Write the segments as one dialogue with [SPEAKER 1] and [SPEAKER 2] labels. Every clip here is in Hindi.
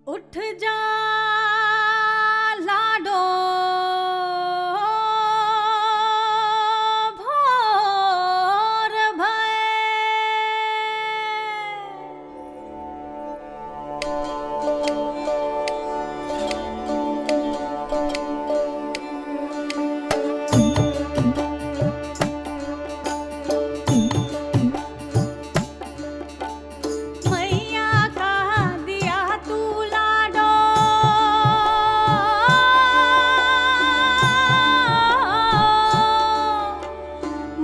[SPEAKER 1] उठ जा लाडो भोर भये। मैया का दिया तू लाडो,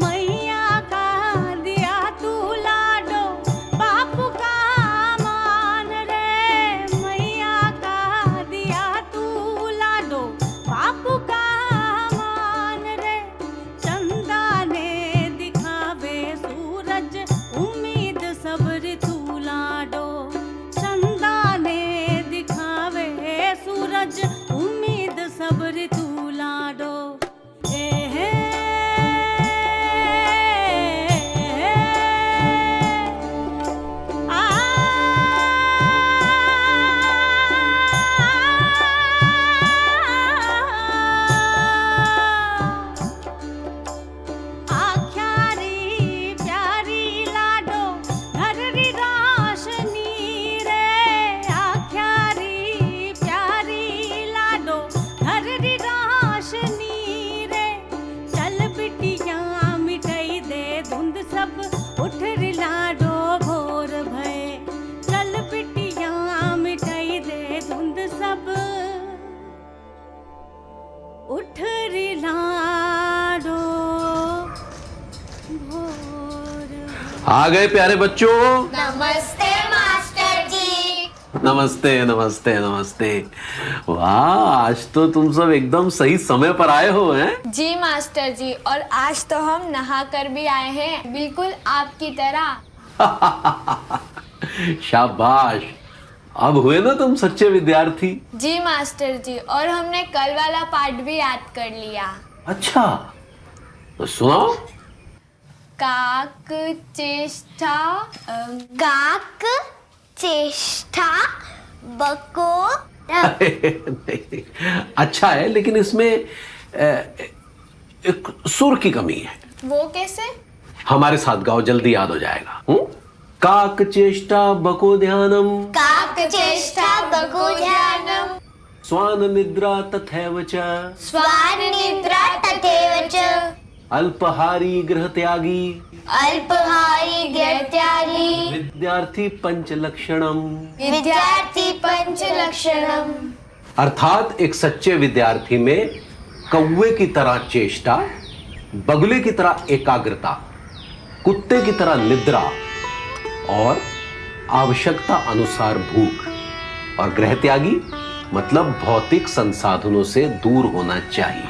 [SPEAKER 1] मैया का दिया तू लाडो, बापू का मान रे। मैया का दिया तू लाडो, बापू का मान रे। चंदा ने दिखावे सूरज, उम्मीद सब्र तू लाडो। चंदा ने दिखावे सूरज, उम्मीद सब्र तू लाडो। ए हे आ आख्यारी प्यारी लाडो, घररी रोशनी रे। आख्यारी प्यारी लाडो, घररी रोशनी रे। चल बिटिया मिटाई दे धुंध सब, उठ री लाडो भोर भये। चल बिटिया मिटाई दे धुंध सब, उठ री लाडो भोर भये।
[SPEAKER 2] आ गए प्यारे बच्चों।
[SPEAKER 3] नमस्ते मास्टर जी।
[SPEAKER 2] नमस्ते नमस्ते नमस्ते। वाह, आज तो तुम सब एकदम सही समय पर आए हो हैं।
[SPEAKER 3] जी मास्टर जी, और आज तो हम नहा कर भी आए हैं, बिल्कुल आपकी तरह।
[SPEAKER 2] शाबाश, अब हुए ना तुम सच्चे विद्यार्थी।
[SPEAKER 3] जी मास्टर जी, और हमने कल वाला पाठ भी याद कर लिया।
[SPEAKER 2] अच्छा, तो सुनाओ।
[SPEAKER 3] काक चेष्टा
[SPEAKER 4] काक चेष्टा बको।
[SPEAKER 2] नहीं, अच्छा है, लेकिन इसमें एक सुर की कमी है।
[SPEAKER 3] वो कैसे?
[SPEAKER 2] हमारे साथ गाओ, जल्दी याद हो जाएगा। काक चेष्टा बको ध्यानम,
[SPEAKER 4] काक चेष्टा बको ध्यानम,
[SPEAKER 2] स्वान निद्रा तथैव च,
[SPEAKER 4] स्वान निद्रा तथैव च,
[SPEAKER 2] अल्पहारी गृह त्यागी,
[SPEAKER 4] अल्पहारी गृहत्यागी,
[SPEAKER 2] विद्यार्थी पंच लक्षणम।
[SPEAKER 4] विद्यार्थी पंच लक्षणम।
[SPEAKER 2] अर्थात एक सच्चे विद्यार्थी में कौवे की तरह चेष्टा, बगुले की तरह एकाग्रता, कुत्ते की तरह निद्रा और आवश्यकता अनुसार भूख, और गृह त्यागी मतलब भौतिक संसाधनों से दूर होना चाहिए।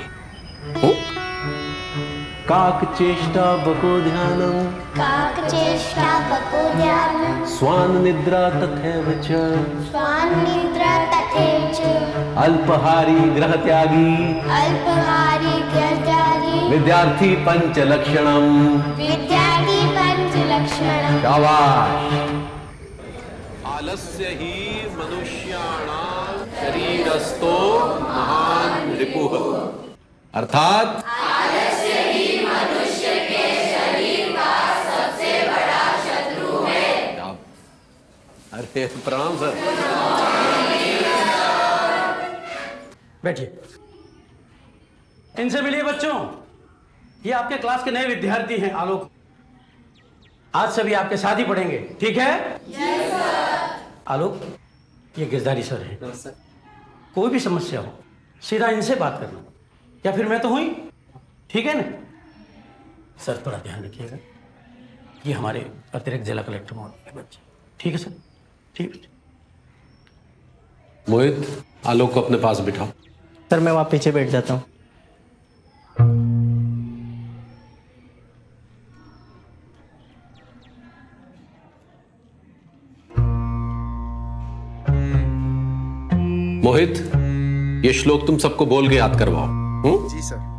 [SPEAKER 2] काक चेष्टा बको ध्यानम,
[SPEAKER 4] काक चेष्टा बको ध्यानम,
[SPEAKER 2] स्वान निद्रा तथैव च,
[SPEAKER 4] स्वान निद्रा तथैव च,
[SPEAKER 2] अल्पहारी गृह त्यागी,
[SPEAKER 4] अल्पहारी गृहत्यागी,
[SPEAKER 2] विद्यार्थी पंच लक्षणम।
[SPEAKER 4] विद्यार्थी पंच लक्षणम।
[SPEAKER 2] शाबाश। आलस्य ही मनुष्याणां शरीरस्थो महान रिपुः। अर्थात आलस्य ही मनुष्य के शरीर का सबसे बड़ा शत्रु है। अरे प्रणाम सर।
[SPEAKER 5] बैठिए। इनसे मिलिए बच्चों, ये आपके क्लास के नए विद्यार्थी हैं, आलोक। आज से भी आपके साथ ही पढ़ेंगे, ठीक है? Yes sir. आलोक, ये गिरधारी सर हैं। कोई भी समस्या हो सीधा इनसे बात करना, या फिर मैं तो हुई, ठीक है ना? सर थोड़ा ध्यान रखिएगा, ये हमारे अतिरिक्त जिला कलेक्टर महोदय के बच्चे, ठीक है सर? ठीक है
[SPEAKER 2] मोहित, आलोक को अपने पास बिठाओ।
[SPEAKER 6] सर मैं वहाँ पीछे बैठ जाता हूँ।
[SPEAKER 2] मोहित, ये श्लोक तुम सबको बोल के याद करवाओ।
[SPEAKER 7] जी सर।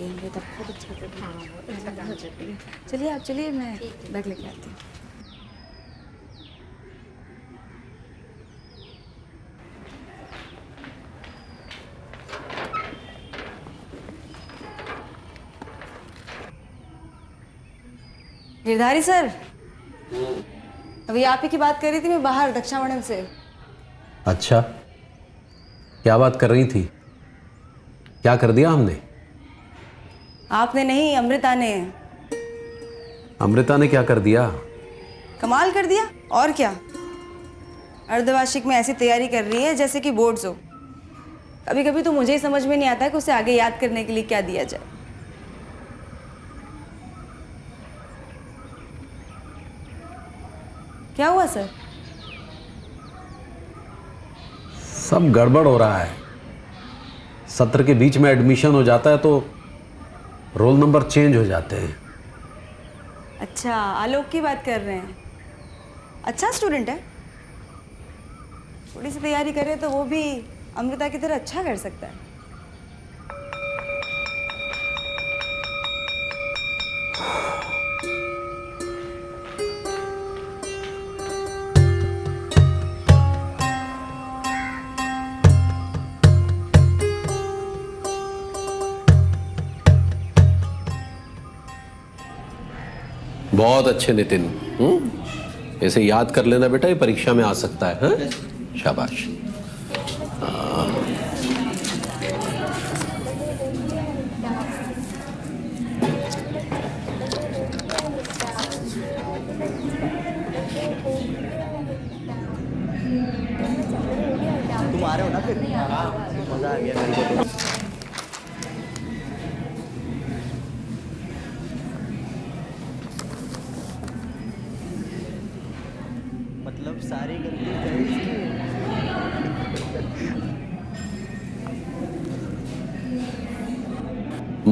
[SPEAKER 7] रही है अमृता, बहुत अच्छा कर रही है। बहुत अच्छा कर रही है। चलिए आप चलिए, मैं बैग लेके आती हूँ। गिरधारी सर, अभी आप ही की बात कर रही थी मैं बाहर दक्षा मैडम से।
[SPEAKER 2] अच्छा, क्या बात कर रही थी? क्या कर दिया हमने?
[SPEAKER 7] आपने नहीं, अमृता ने।
[SPEAKER 2] अमृता ने क्या कर दिया?
[SPEAKER 7] कमाल कर दिया, और क्या। अर्धवार्षिक में ऐसी तैयारी कर रही है जैसे कि बोर्ड्स हो। कभी कभी तो मुझे ही समझ में नहीं आता है कि उसे आगे याद करने के लिए क्या दिया जाए। क्या हुआ सर?
[SPEAKER 2] सब गड़बड़ हो रहा है। सत्र के बीच में एडमिशन हो जाता है तो रोल नंबर चेंज हो जाते हैं।
[SPEAKER 7] अच्छा, आलोक की बात कर रहे हैं। अच्छा स्टूडेंट है, थोड़ी सी तैयारी करे तो वो भी अमृता की तरह अच्छा कर सकता है।
[SPEAKER 2] बहुत अच्छे नितिन। ऐसे याद कर लेना बेटा, ये परीक्षा में आ सकता है। हाँ? शाबाश।
[SPEAKER 6] तुम आ रहे हो ना फिर? मजा आ गया मेरे को तो। मतलब सारी गलती दहेज की है।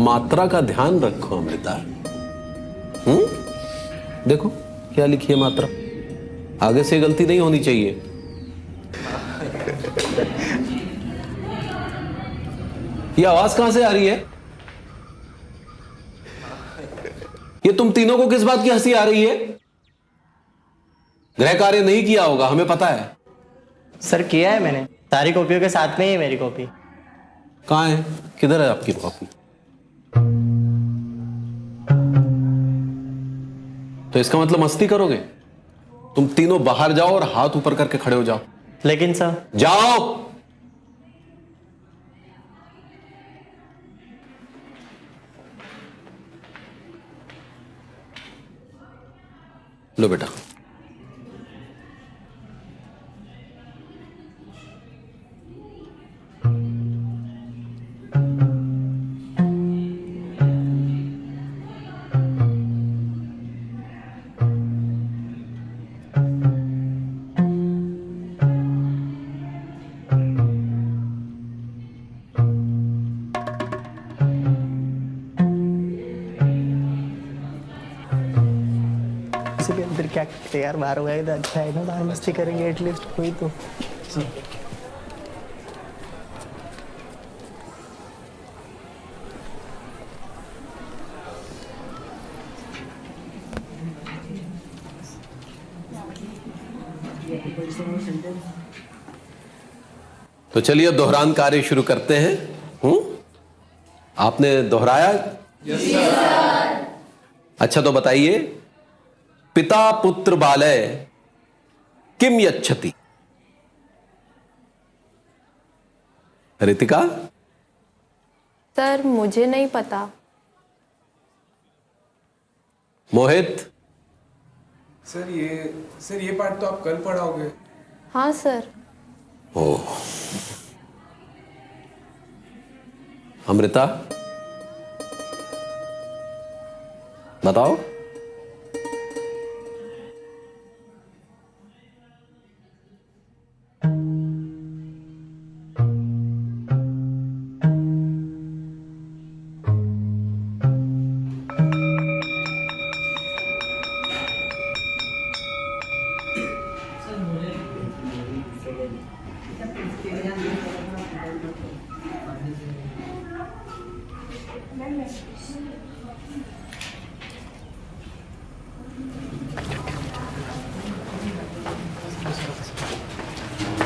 [SPEAKER 2] मात्रा का ध्यान रखो अमृता। देखो क्या लिखी है मात्रा। आगे से गलती नहीं होनी चाहिए। ये आवाज कहां से आ रही है? ये तुम तीनों को किस बात की हंसी आ रही है? गृह कार्य नहीं किया होगा, हमें पता है।
[SPEAKER 6] सर किया है मैंने, सारी कॉपियों के साथ में ही है मेरी कॉपी।
[SPEAKER 2] कहां है? किधर है आपकी कॉपी? तो इसका मतलब मस्ती करोगे? तुम तीनों बाहर जाओ और हाथ ऊपर करके खड़े हो जाओ।
[SPEAKER 6] लेकिन सर।
[SPEAKER 2] जाओ। लो बेटा।
[SPEAKER 6] भी अंदर क्या करते यार, बाहर होगा तो अच्छा है ना, बाहर मस्ती करेंगे एटलीस्ट कोई तो।
[SPEAKER 2] तो चलिए अब दोहरान कार्य शुरू करते हैं। आपने दोहराया? Yes sir. अच्छा तो बताइए, पिता पुत्र बालय किम यच्छति? रितिका?
[SPEAKER 3] सर मुझे नहीं पता।
[SPEAKER 2] मोहित?
[SPEAKER 8] सर ये पार्ट तो आप कल पढ़ाओगे।
[SPEAKER 3] हाँ सर।
[SPEAKER 2] ओह। अमृता बताओ।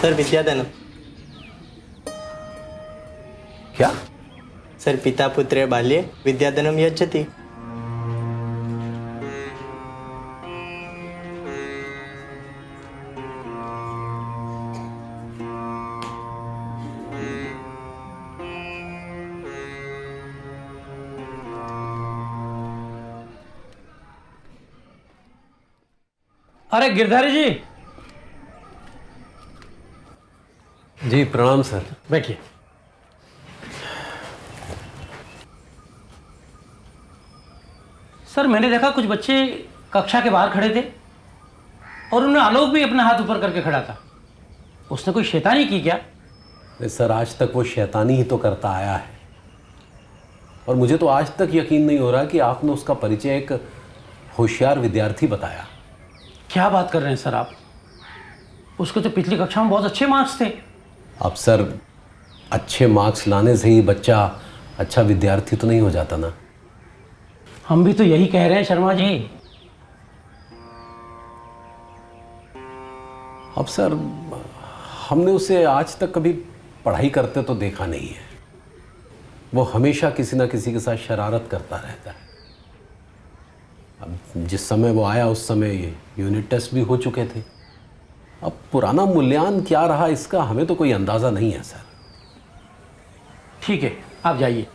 [SPEAKER 6] सर विद्याधनम।
[SPEAKER 2] क्या?
[SPEAKER 6] सर पिता पुत्रे बाल्ये विद्याधनम यच्छति।
[SPEAKER 5] अरे गिरधारी जी,
[SPEAKER 2] जी प्रणाम सर।
[SPEAKER 5] बैठिए। सर मैंने देखा कुछ बच्चे कक्षा के बाहर खड़े थे और उन्हें आलोक भी अपना हाथ ऊपर करके खड़ा था। उसने कोई शैतानी की क्या?
[SPEAKER 2] नहीं सर, आज तक वो शैतानी ही तो करता आया है और मुझे तो आज तक यकीन नहीं हो रहा कि आपने उसका परिचय एक होशियार विद्यार्थी बताया।
[SPEAKER 5] क्या बात कर रहे हैं सर आप? उसको तो पिछली कक्षा में बहुत अच्छे मार्क्स थे।
[SPEAKER 2] अब सर, अच्छे मार्क्स लाने से ही बच्चा अच्छा विद्यार्थी तो नहीं हो जाता ना।
[SPEAKER 5] हम भी तो यही कह रहे हैं शर्मा जी।
[SPEAKER 2] अब सर, हमने उसे आज तक कभी पढ़ाई करते तो देखा नहीं है। वो हमेशा किसी ना किसी के साथ शरारत करता रहता है। अब जिस समय वो आया उस समय यूनिट टेस्ट भी हो चुके थे। अब पुराना मूल्यांकन क्या रहा इसका हमें तो कोई अंदाज़ा नहीं है सर।
[SPEAKER 5] ठीक है, आप जाइए।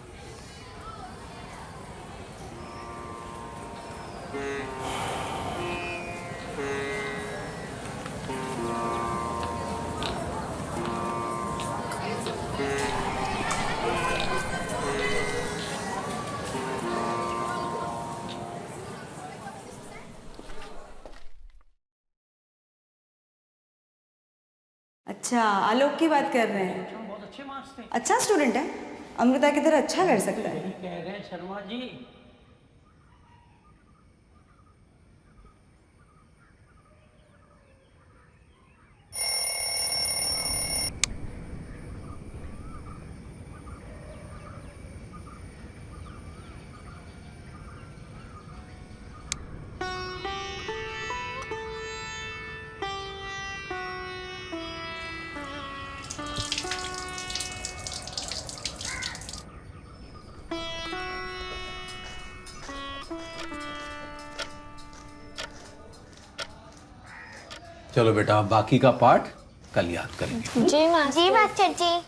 [SPEAKER 7] अच्छा, आलोक की बात कर रहे हैं।
[SPEAKER 5] बहुत अच्छे मार्क्स थे।
[SPEAKER 7] अच्छा स्टूडेंट है, अमृता की तरह अच्छा कर सकता है।
[SPEAKER 5] कह रहे हैं शर्मा जी।
[SPEAKER 2] चलो बेटा, बाकी का पाठ कल याद करेंगे।
[SPEAKER 3] जी मास्टर।
[SPEAKER 4] जी मास्टर जी।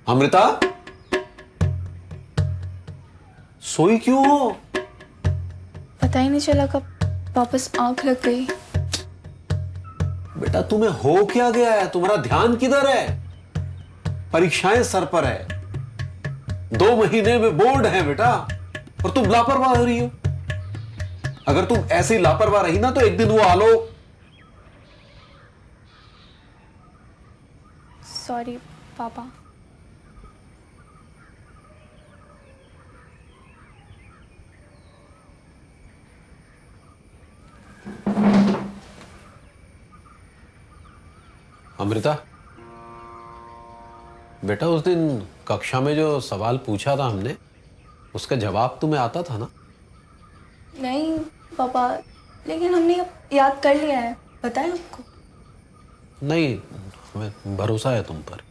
[SPEAKER 2] अमृता, सोई क्यों हो?
[SPEAKER 9] पता ही नहीं चला कब वापस आंख लग गई।
[SPEAKER 2] बेटा तुम्हें हो क्या गया है? तुम्हारा ध्यान किधर है? परीक्षाएं सर पर है, 2 महीने में बोर्ड है बेटा, और तुम लापरवाह हो रही हो। अगर तुम ऐसी लापरवाह रही ना तो एक दिन वो आलोक।
[SPEAKER 9] सॉरी पापा।
[SPEAKER 2] अमृता बेटा, उस दिन कक्षा में जो सवाल पूछा था हमने, उसका जवाब तुम्हें आता था ना?
[SPEAKER 9] नहीं पापा, लेकिन हमने अब याद कर लिया है, बताएं आपको?
[SPEAKER 2] नहीं, हमें भरोसा है तुम पर।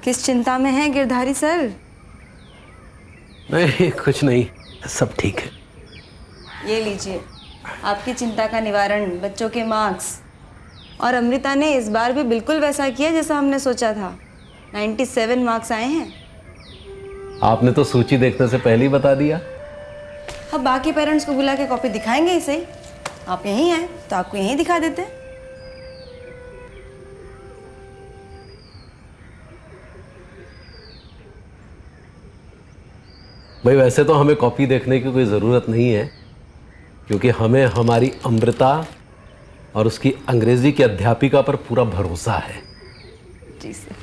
[SPEAKER 7] किस चिंता में हैं गिरधारी सर?
[SPEAKER 2] नहीं, कुछ नहीं, सब ठीक है।
[SPEAKER 7] ये लीजिए आपकी चिंता का निवारण, बच्चों के मार्क्स। और अमृता ने इस बार भी बिल्कुल वैसा किया जैसा हमने सोचा था। 97 मार्क्स आए हैं।
[SPEAKER 2] आपने तो सूची देखने से पहले ही बता दिया।
[SPEAKER 7] अब बाकी पेरेंट्स को बुला के कॉपी दिखाएंगे ही सही। आप यहीं हैं तो आपको यहीं दिखा देते हैं।
[SPEAKER 2] भाई वैसे तो हमें कॉपी देखने की कोई ज़रूरत नहीं है, क्योंकि हमें हमारी अमृता और उसकी अंग्रेजी की अध्यापिका पर पूरा भरोसा है।
[SPEAKER 7] जी सर।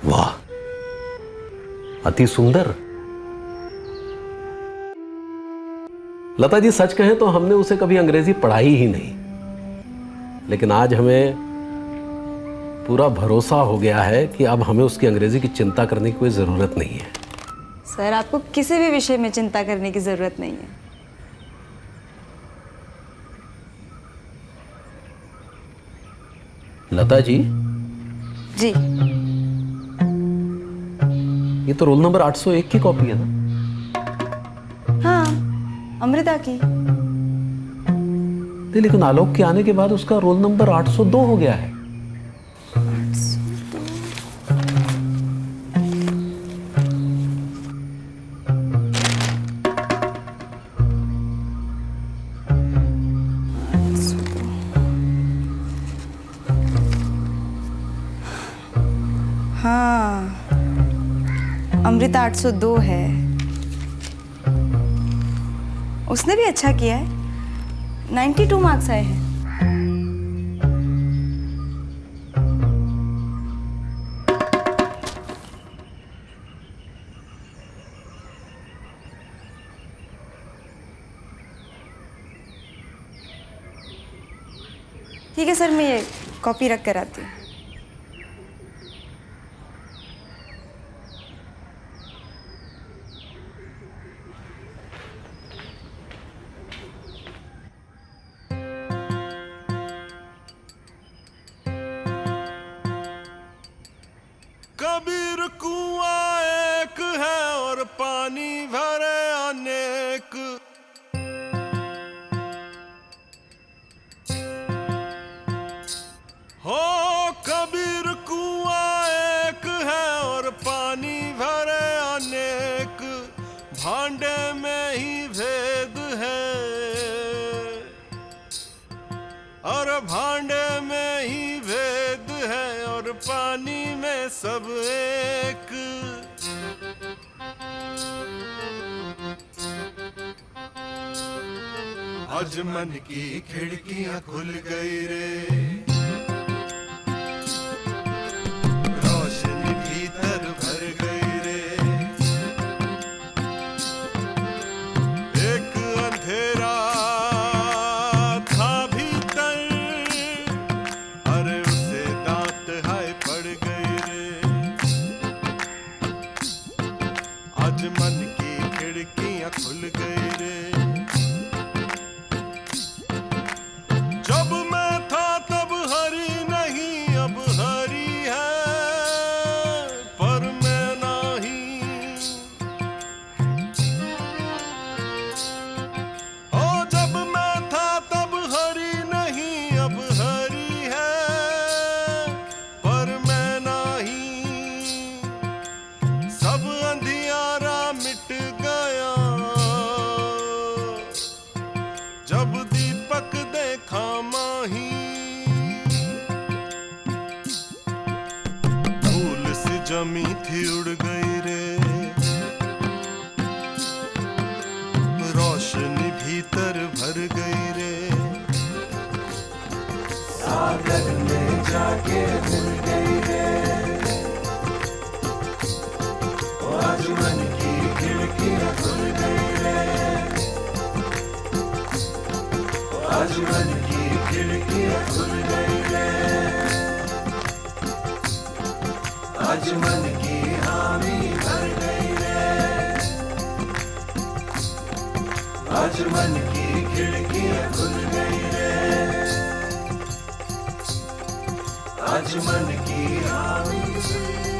[SPEAKER 2] वाह, अति सुंदर। लता जी सच कहें तो हमने उसे कभी अंग्रेजी पढ़ाई ही नहीं, लेकिन आज हमें पूरा भरोसा हो गया है कि अब हमें उसकी अंग्रेजी की चिंता करने की कोई ज़रूरत नहीं है।
[SPEAKER 7] सर आपको किसी भी विषय में चिंता करने की ज़रूरत नहीं है।
[SPEAKER 2] लता जी,
[SPEAKER 7] जी
[SPEAKER 2] ये तो रोल नंबर 801 की कॉपी है ना?
[SPEAKER 7] हाँ, अमृता की।
[SPEAKER 2] नहीं, लेकिन आलोक के आने के बाद उसका रोल नंबर 802 हो गया है।
[SPEAKER 7] हाँ, अमृता 802 है। उसने भी अच्छा किया है। 92 मार्क्स आए हैं। ठीक है सर, मैं ये कॉपी रख कर आती हूँ।
[SPEAKER 10] कबीर कुआं एक है और पानी भरे अनेक। हो कबीर कुआं एक है और पानी भरे अनेक। भांडे में ही भेद है और भांडे में ही भेद है और पानी में सब एक। आज मन की खिड़कियां खुल गई रे, रोशनी भीतर भर गई रे। एक अंधेरा था भीतर, अरे उसे दांत हाय पड़ गई रे। आज मन की खिड़कियां खुल गई रे। जब मैं था तब हरी नहीं अब हरी है, पर मैं नहीं। ओ जब मैं था तब हरी नहीं अब हरी है, पर मैं नहीं। सब अंधियारा मिट गया जब दीपक देखा माही। धूल सी जमी थी उड़ गई रे, रोशनी भीतर भर गई रे। सागर में जाके मिल गई रे। आज मन की खिड़कियां खुल गई रे। आज मन की खिड़कियां खुल गई रे। आज मन की हामी भर गई रे। आज मन की खिड़कियां खुल गई रे। आज मन की रानी से